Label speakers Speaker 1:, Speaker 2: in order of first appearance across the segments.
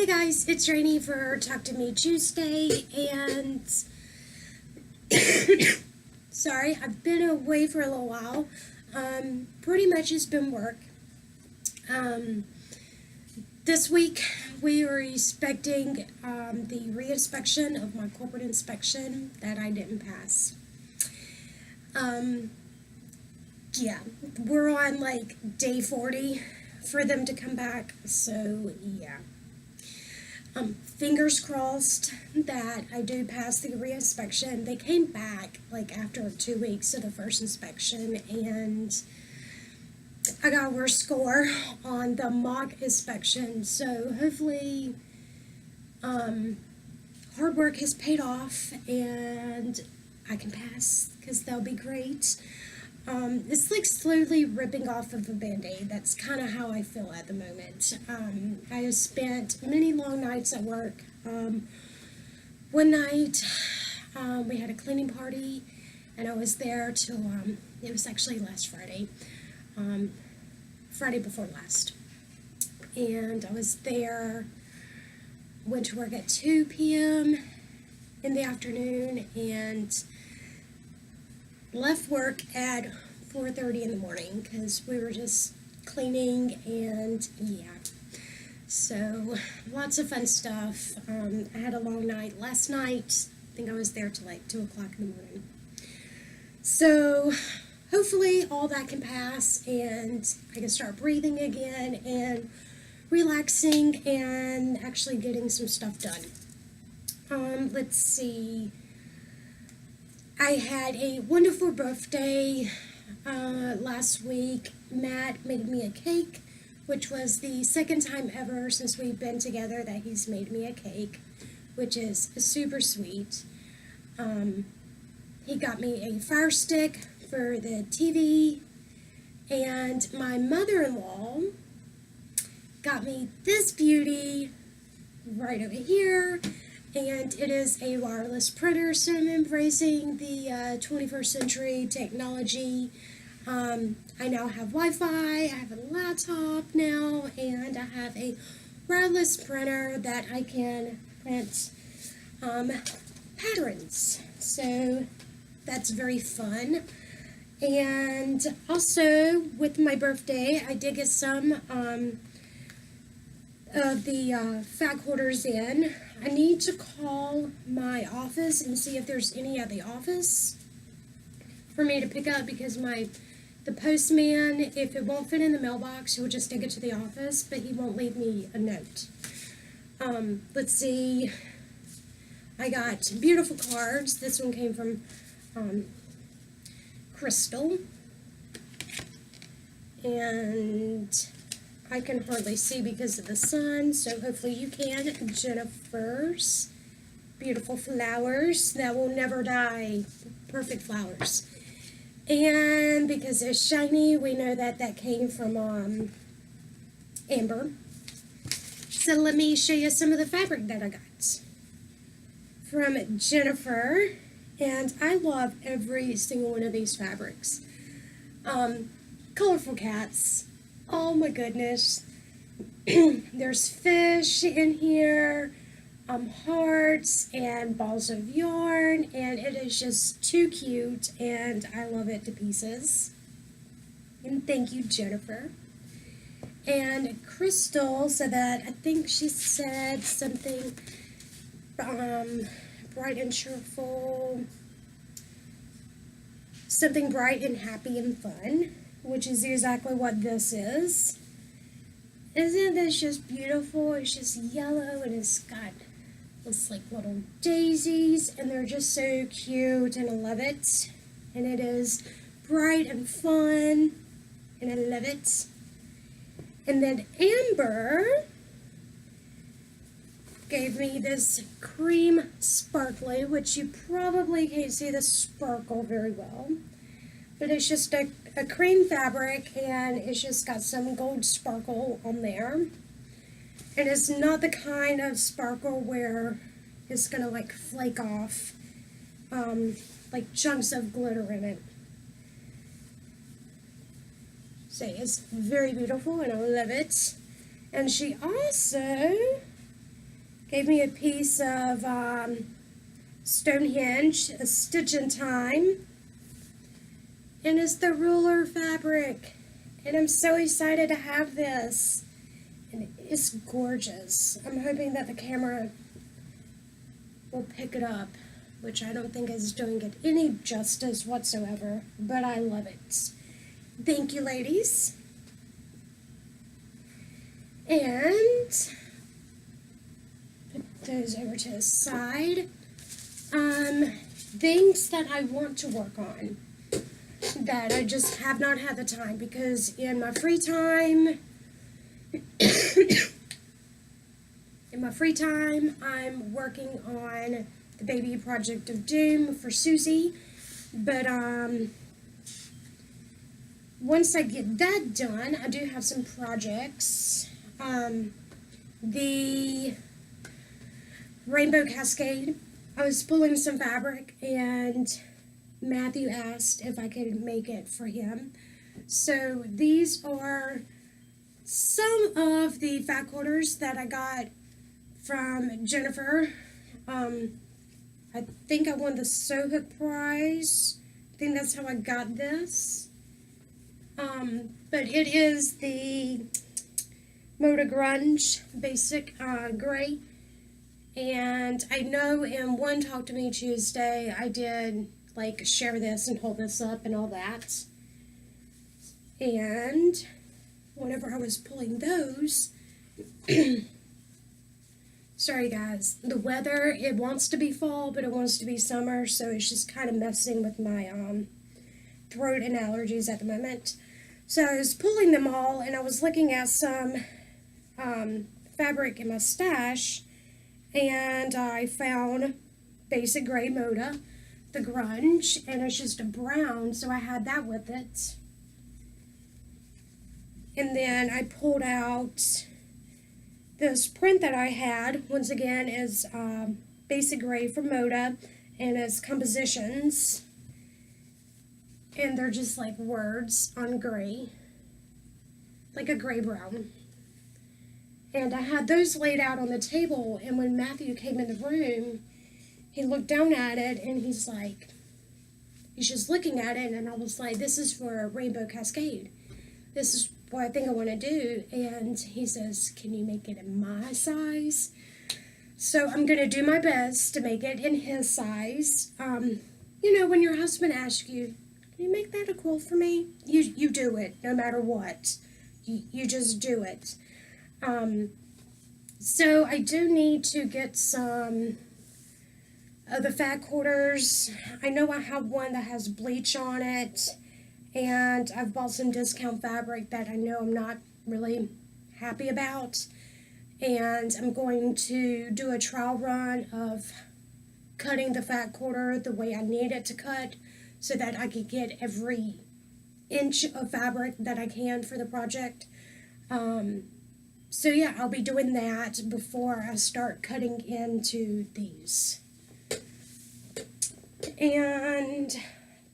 Speaker 1: Hey guys, it's Rainy for Talk to Me Tuesday, and sorry, I've been away for a little while. Pretty much it's been work. This week we were expecting the re-inspection of my corporate inspection that I didn't pass. Yeah, we're on like day 40 for them to come back, so yeah. Fingers crossed that I do pass the re-inspection. They came back like after 2 weeks of the first inspection, and I got a worse score on the mock inspection. So hopefully hard work has paid off and I can pass, because that'll be great. It's like slowly ripping off of a band-aid. That's kind of how I feel at the moment. I have spent many long nights at work. One night, we had a cleaning party, and I was there till, it was actually last Friday, Friday before last. And I was there, went to work at 2 p.m. in the afternoon, and left work at 4:30 in the morning because we were just cleaning, and yeah, so lots of fun stuff. I had a long night last night. I think I was there till like 2 o'clock in the morning. So hopefully all that can pass and I can start breathing again and relaxing and actually getting some stuff done. Let's see. I had a wonderful birthday last week. Matt made me a cake, which was the second time ever since we've been together that he's made me a cake, which is super sweet. He got me a fire stick for the TV, and my mother-in-law got me this beauty right over here. And it is a wireless printer, so I'm embracing the 21st century technology. I now have Wi-Fi, I have a laptop now, and I have a wireless printer that I can print patterns. So that's very fun. And also, with my birthday, I did get some of the fat quarters in. I need to call my office and see if there's any at the office for me to pick up, because the postman, if it won't fit in the mailbox, he'll just take it to the office, but he won't leave me a note. Let's see. I got beautiful cards. This one came from Crystal, and I can hardly see because of the sun, so hopefully you can. Jennifer's beautiful flowers that will never die. Perfect flowers. And because they're shiny, we know that that came from Amber. So let me show you some of the fabric that I got from Jennifer. And I love every single one of these fabrics. Colorful cats. Oh my goodness. There's fish in here, hearts and balls of yarn, and it is just too cute, and I love it to pieces. And thank you, Jennifer. And Crystal said that, I think she said something bright and cheerful, something bright and happy and fun, which is exactly what this is. Isn't this just beautiful? It's just yellow, and it's got this like little daisies, and they're just so cute, and I love it. And it is bright and fun, and I love it. And then Amber gave me this cream sparkly, which you probably can't see the sparkle very well, but it's just a cream fabric, and it's just got some gold sparkle on there. And it's not the kind of sparkle where it's gonna like flake off like chunks of glitter in it. So it's very beautiful, and I love it. And she also gave me a piece of Stonehenge, a stitch in time, and it's the ruler fabric. And I'm so excited to have this. And it's gorgeous. I'm hoping that the camera will pick it up, which I don't think is doing it any justice whatsoever, but I love it. Thank you, ladies. And put those over to the side. Things that I want to work on that I just have not had the time, because in my free time, I'm working on the baby project of doom for Susie. But once I get that done, I do have some projects. The Rainbow Cascade, I was pulling some fabric and Matthew asked if I could make it for him. So these are some of the fat quarters that I got from Jennifer. I think I won the Sew Hook prize. I think that's how I got this. But it is the Moda Grunge Basic Gray. And I know in One Talk to Me Tuesday, I did like share this and hold this up and all that. And whenever I was pulling those, sorry guys, the weather, it wants to be fall, but it wants to be summer, so it's just kind of messing with my throat and allergies at the moment. So I was pulling them all, and I was looking at some fabric in my stash, and I found Basic Gray Moda, the Grunge, and it's just a brown, so I had that with it. And then I pulled out this print that I had. Once again, is Basic Gray from Moda, and it's compositions. And they're just like words on gray, like a gray brown. And I had those laid out on the table, and when Matthew came in the room, he looked down at it, and he's just looking at it, and I was like, this is for a Rainbow Cascade. This is what I think I want to do. And he says, can you make it in my size? So I'm going to do my best to make it in his size. You know, when your husband asks you, can you make that a quilt for me? You do it, no matter what. You just do it. So I do need to get some of the fat quarters. I know I have one that has bleach on it, and I've bought some discount fabric that I know I'm not really happy about, and I'm going to do a trial run of cutting the fat quarter the way I need it to cut, so that I can get every inch of fabric that I can for the project. So yeah, I'll be doing that before I start cutting into these. And I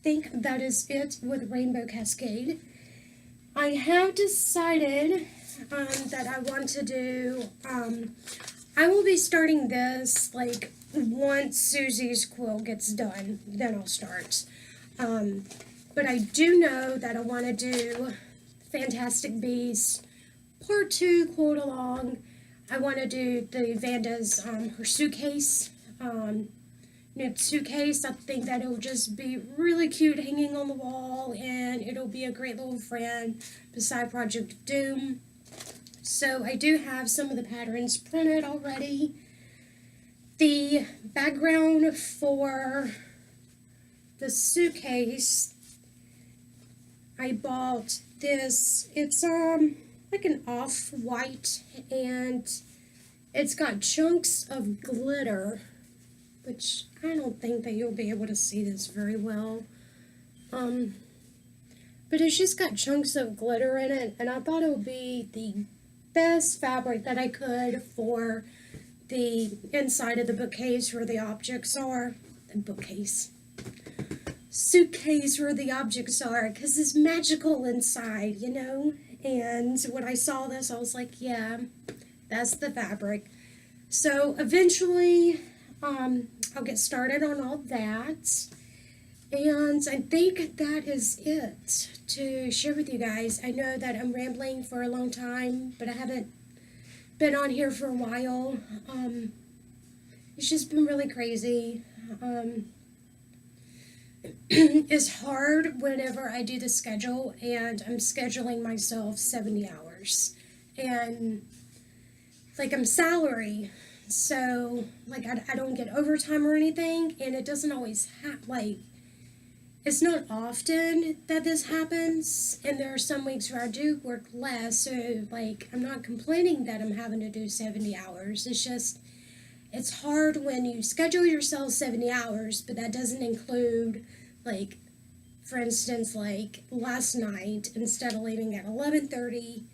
Speaker 1: think that is it with Rainbow Cascade. I have decided that I want to do, I will be starting this like once Susie's quilt gets done, then I'll start. But I do know that I want to do Fantastic Beasts Part 2 quote along. I want to do the Vanda's, her suitcase, new suitcase. I think that it'll just be really cute hanging on the wall, and it'll be a great little friend beside Project Doom. So I do have some of the patterns printed already. The background for the suitcase, I bought this. It's like an off-white, and it's got chunks of glitter, which I don't think that you'll be able to see this very well. But it's just got chunks of glitter in it, and I thought it would be the best fabric that I could for the inside of the bookcase where the objects are. The bookcase. Suitcase where the objects are, because it's magical inside, you know? And when I saw this, I was like, yeah, that's the fabric. So eventually, I'll get started on all that. And I think that is it to share with you guys. I know that I'm rambling for a long time, but I haven't been on here for a while. It's just been really crazy. It's hard whenever I do the schedule and I'm scheduling myself 70 hours. And like I'm salary, so like I don't get overtime or anything, and it doesn't always it's not often that this happens, and there are some weeks where I do work less, so like I'm not complaining that I'm having to do 70 hours. It's just it's hard when you schedule yourself 70 hours, but that doesn't include, like, for instance, like last night, instead of leaving at 11:30,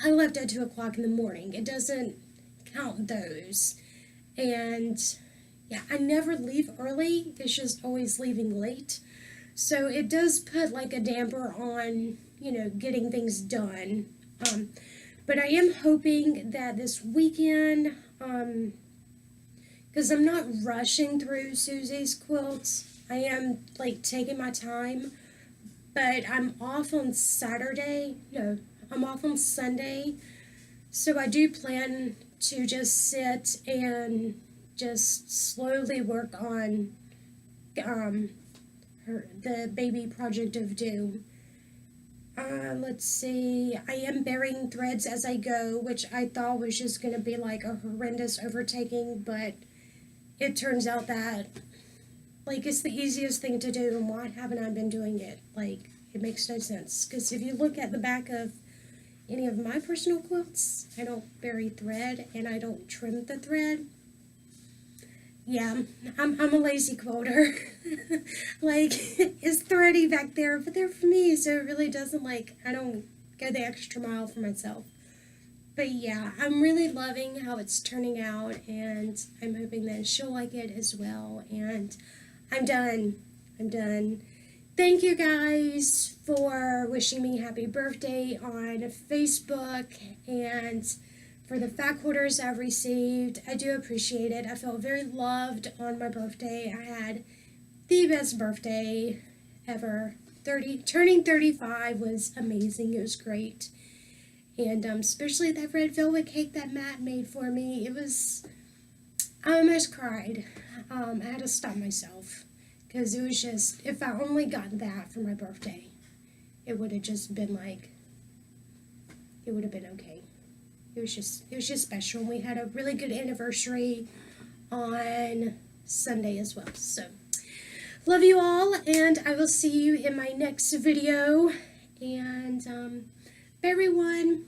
Speaker 1: I left at 2 o'clock in the morning. It doesn't count those. And yeah, I never leave early. It's just always leaving late. So it does put like a damper on, getting things done. But I am hoping that this weekend, because I'm not rushing through Susie's quilts. I am like taking my time, but I'm off on Saturday. No, I'm off on Sunday. So I do plan to just sit and just slowly work on the baby project of doom. Let's see. I am burying threads as I go, which I thought was just going to be like a horrendous overtaking, but it turns out that like it's the easiest thing to do, and why haven't I been doing it? Like, it makes no sense, because if you look at the back of any of my personal quilts, I don't bury thread and I don't trim the thread. Yeah, I'm a lazy quilter. Like, it's thready back there, but they're for me, so it really doesn't, like, I don't go the extra mile for myself. But yeah, I'm really loving how it's turning out, and I'm hoping that she'll like it as well. And I'm done. Thank you guys for wishing me happy birthday on Facebook, and for the fat quarters I've received. I do appreciate it. I felt very loved on my birthday. I had the best birthday ever. Turning 35 was amazing. It was great. And especially that red velvet cake that Matt made for me. I almost cried. I had to stop myself, because it was just, if I only got that for my birthday, it would have just been like, it would have been okay. It was just special. We had a really good anniversary on Sunday as well. So, love you all, and I will see you in my next video. And, everyone.